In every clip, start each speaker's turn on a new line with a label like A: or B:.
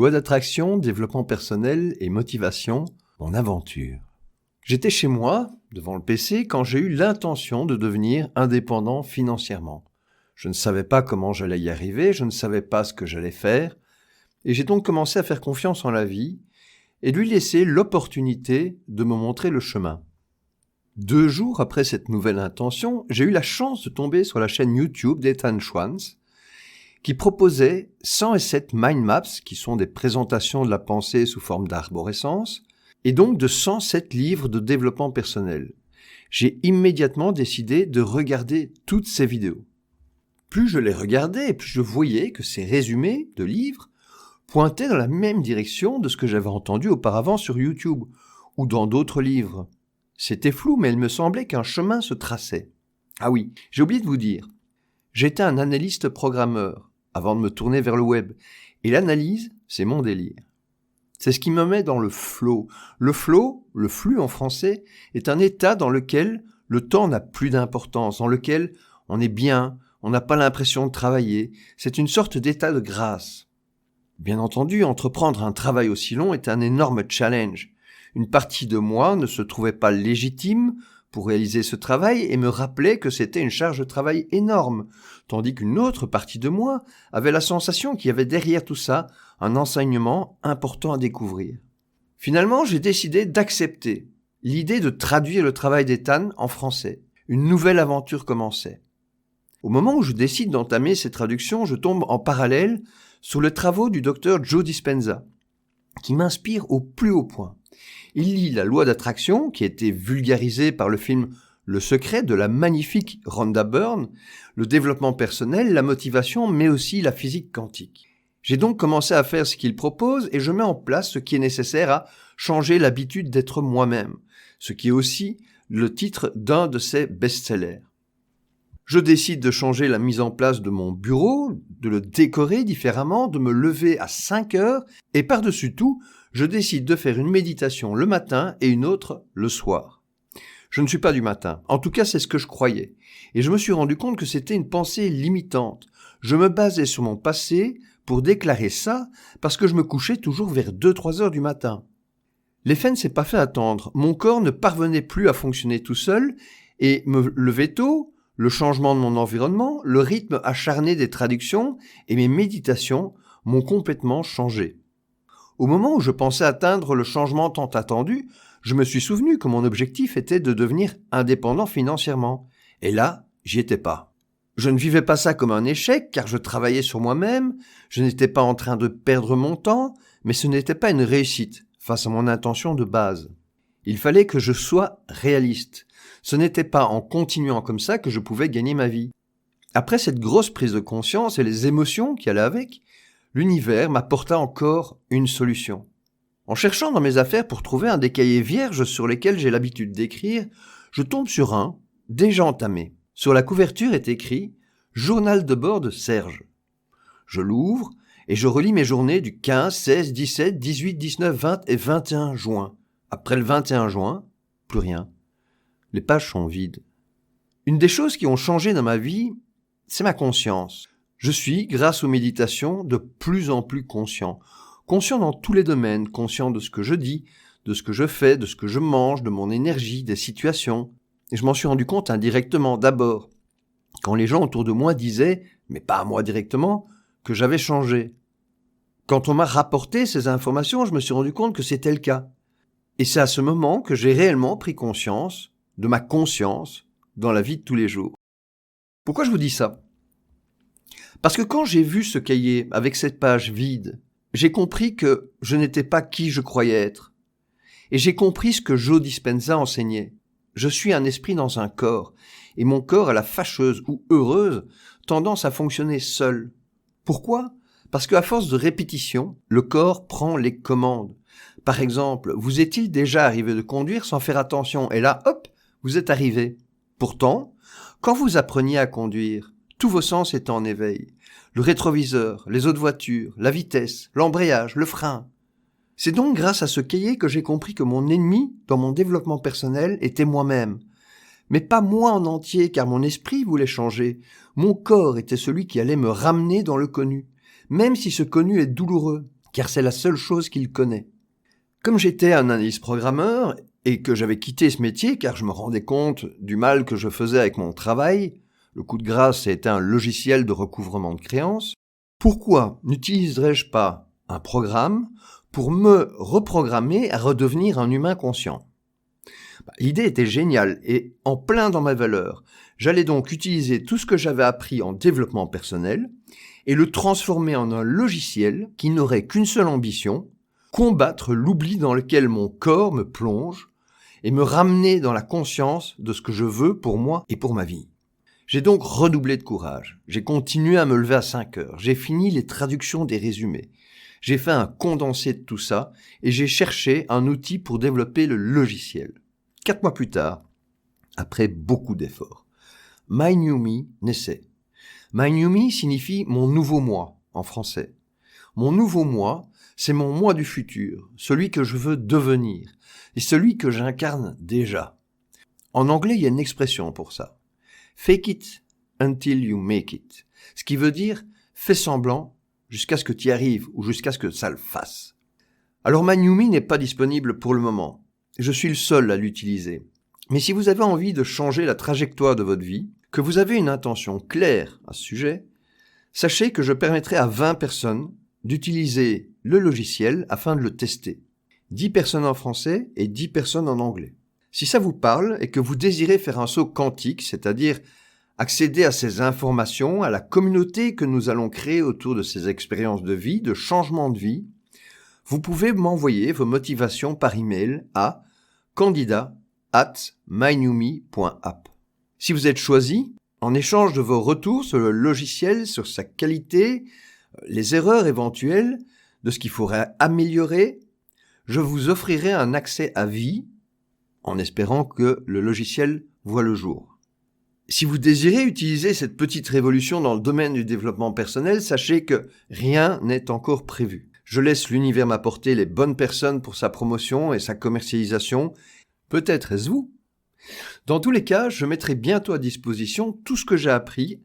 A: Loi d'attraction, développement personnel et motivation, mon aventure. J'étais chez moi, devant le PC, quand j'ai eu l'intention de devenir indépendant financièrement. Je ne savais pas comment j'allais y arriver, je ne savais pas ce que j'allais faire, et j'ai donc commencé à faire confiance en la vie et lui laisser l'opportunité de me montrer le chemin. 2 jours après cette nouvelle intention, j'ai eu la chance de tomber sur la chaîne YouTube d'Ethan Schwanz, qui proposait 107 mind maps, qui sont des présentations de la pensée sous forme d'arborescence, et donc de 107 livres de développement personnel. J'ai immédiatement décidé de regarder toutes ces vidéos. Plus je les regardais, plus je voyais que ces résumés de livres pointaient dans la même direction de ce que j'avais entendu auparavant sur YouTube ou dans d'autres livres. C'était flou, mais il me semblait qu'un chemin se traçait. Ah oui, j'ai oublié de vous dire, j'étais un analyste programmeur avant de me tourner vers le web, et l'analyse, c'est mon délire. C'est ce qui me met dans le flow. Le flow, le flux en français, est un état dans lequel le temps n'a plus d'importance, dans lequel on est bien, on n'a pas l'impression de travailler. C'est une sorte d'état de grâce. Bien entendu, entreprendre un travail aussi long est un énorme challenge. Une partie de moi ne se trouvait pas légitime pour réaliser ce travail et me rappelait que c'était une charge de travail énorme, tandis qu'une autre partie de moi avait la sensation qu'il y avait derrière tout ça un enseignement important à découvrir. Finalement, j'ai décidé d'accepter l'idée de traduire le travail d'Ethan en français. Une nouvelle aventure commençait. Au moment où je décide d'entamer ces traductions, je tombe en parallèle sur les travaux du docteur Joe Dispenza, qui m'inspire au plus haut point. Il lit la loi d'attraction, qui a été vulgarisée par le film Le Secret de la magnifique Rhonda Byrne, le développement personnel, la motivation, mais aussi la physique quantique. J'ai donc commencé à faire ce qu'il propose et je mets en place ce qui est nécessaire à changer l'habitude d'être moi-même, ce qui est aussi le titre d'un de ses best-sellers. Je décide de changer la mise en place de mon bureau, de le décorer différemment, de me lever à 5 heures et par-dessus tout, je décide de faire une méditation le matin et une autre le soir. Je ne suis pas du matin, en tout cas c'est ce que je croyais, et je me suis rendu compte que c'était une pensée limitante. Je me basais sur mon passé pour déclarer ça parce que je me couchais toujours vers 2-3 heures du matin. L'effet ne s'est pas fait attendre, mon corps ne parvenait plus à fonctionner tout seul et me lever tôt, le changement de mon environnement, le rythme acharné des traductions et mes méditations m'ont complètement changé. Au moment où je pensais atteindre le changement tant attendu, je me suis souvenu que mon objectif était de devenir indépendant financièrement. Et là, j'y étais pas. Je ne vivais pas ça comme un échec car je travaillais sur moi-même, je n'étais pas en train de perdre mon temps, mais ce n'était pas une réussite face à mon intention de base. Il fallait que je sois réaliste. Ce n'était pas en continuant comme ça que je pouvais gagner ma vie. Après cette grosse prise de conscience et les émotions qui allaient avec, l'univers m'apporta encore une solution. En cherchant dans mes affaires pour trouver un des cahiers vierges sur lesquels j'ai l'habitude d'écrire, je tombe sur un, déjà entamé. Sur la couverture est écrit « Journal de bord de Serge ». Je l'ouvre et je relis mes journées du 15, 16, 17, 18, 19, 20 et 21 juin. Après le 21 juin, plus rien. Les pages sont vides. Une des choses qui ont changé dans ma vie, c'est ma conscience. Je suis, grâce aux méditations, de plus en plus conscient. Conscient dans tous les domaines, conscient de ce que je dis, de ce que je fais, de ce que je mange, de mon énergie, des situations. Et je m'en suis rendu compte indirectement d'abord, quand les gens autour de moi disaient, mais pas à moi directement, que j'avais changé. Quand on m'a rapporté ces informations, je me suis rendu compte que c'était le cas. Et c'est à ce moment que j'ai réellement pris conscience de ma conscience dans la vie de tous les jours. Pourquoi je vous dis ça ? Parce que quand j'ai vu ce cahier avec cette page vide, j'ai compris que je n'étais pas qui je croyais être. Et j'ai compris ce que Joe Dispenza enseignait. Je suis un esprit dans un corps, et mon corps a la fâcheuse ou heureuse tendance à fonctionner seul. Pourquoi ? Parce qu'à force de répétition, le corps prend les commandes. Par exemple, vous est-il déjà arrivé de conduire sans faire attention, et là, hop, vous êtes arrivé. Pourtant, quand vous appreniez à conduire, tous vos sens étaient en éveil. Le rétroviseur, les autres voitures, la vitesse, l'embrayage, le frein. C'est donc grâce à ce cahier que j'ai compris que mon ennemi dans mon développement personnel était moi-même. Mais pas moi en entier, car mon esprit voulait changer. Mon corps était celui qui allait me ramener dans le connu, même si ce connu est douloureux. car c'est la seule chose qu'il connaît. Comme j'étais un analyste programmeur et que j'avais quitté ce métier car je me rendais compte du mal que je faisais avec mon travail, le coup de grâce était un logiciel de recouvrement de créances, pourquoi n'utiliserais-je pas un programme pour me reprogrammer à redevenir un humain conscient ? L'idée était géniale et en plein dans ma valeur. J'allais donc utiliser tout ce que j'avais appris en développement personnel et le transformer en un logiciel qui n'aurait qu'une seule ambition, combattre l'oubli dans lequel mon corps me plonge et me ramener dans la conscience de ce que je veux pour moi et pour ma vie. J'ai donc redoublé de courage. J'ai continué à me lever à 5 heures. J'ai fini les traductions des résumés. J'ai fait un condensé de tout ça et j'ai cherché un outil pour développer le logiciel. 4 mois plus tard, après beaucoup d'efforts, My New Me naissait. My New Me signifie mon nouveau moi en français. Mon nouveau moi, c'est mon moi du futur, celui que je veux devenir et celui que j'incarne déjà. En anglais, il y a une expression pour ça. Fake it until you make it. Ce qui veut dire fais semblant jusqu'à ce que tu y arrives ou jusqu'à ce que ça le fasse. Alors My New Me n'est pas disponible pour le moment. Je suis le seul à l'utiliser. Mais si vous avez envie de changer la trajectoire de votre vie, que vous avez une intention claire à ce sujet, sachez que je permettrai à 20 personnes d'utiliser le logiciel afin de le tester. 10 personnes en français et 10 personnes en anglais. Si ça vous parle et que vous désirez faire un saut quantique, c'est-à-dire accéder à ces informations, à la communauté que nous allons créer autour de ces expériences de vie, de changement de vie, vous pouvez m'envoyer vos motivations par email à candidat@mynewme.app. Si vous êtes choisi, en échange de vos retours sur le logiciel, sur sa qualité, les erreurs éventuelles, de ce qu'il faudrait améliorer, je vous offrirai un accès à vie en espérant que le logiciel voit le jour. Si vous désirez utiliser cette petite révolution dans le domaine du développement personnel, sachez que rien n'est encore prévu. Je laisse l'univers m'apporter les bonnes personnes pour sa promotion et sa commercialisation. Peut-être est-ce vous ? Dans tous les cas, je mettrai bientôt à disposition tout ce que j'ai appris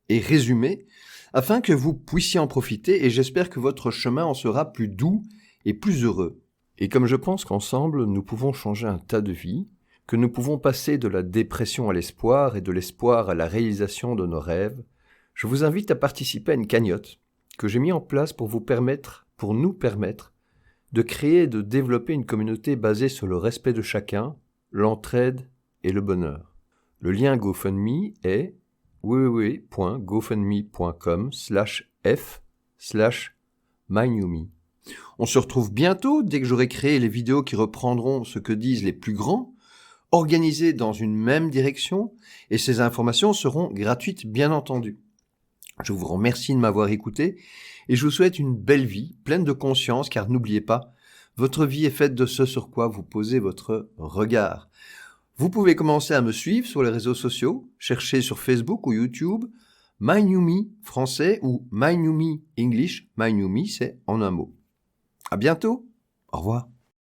A: et résumé afin que vous puissiez en profiter et j'espère que votre chemin en sera plus doux et plus heureux. Et comme je pense qu'ensemble, nous pouvons changer un tas de vies, que nous pouvons passer de la dépression à l'espoir et de l'espoir à la réalisation de nos rêves, je vous invite à participer à une cagnotte que j'ai mis en place pour nous permettre de créer et de développer une communauté basée sur le respect de chacun, l'entraide et le bonheur. Le lien GoFundMe est www.gofundme.com/f/mynewme. On se retrouve bientôt dès que j'aurai créé les vidéos qui reprendront ce que disent les plus grands, organisées dans une même direction, et ces informations seront gratuites bien entendu. Je vous remercie de m'avoir écouté et je vous souhaite une belle vie, pleine de conscience, car n'oubliez pas, votre vie est faite de ce sur quoi vous posez votre regard. Vous pouvez commencer à me suivre sur les réseaux sociaux, cherchez sur Facebook ou YouTube My New Me français ou My New Me English. My New Me, c'est en un mot. À bientôt. Au revoir.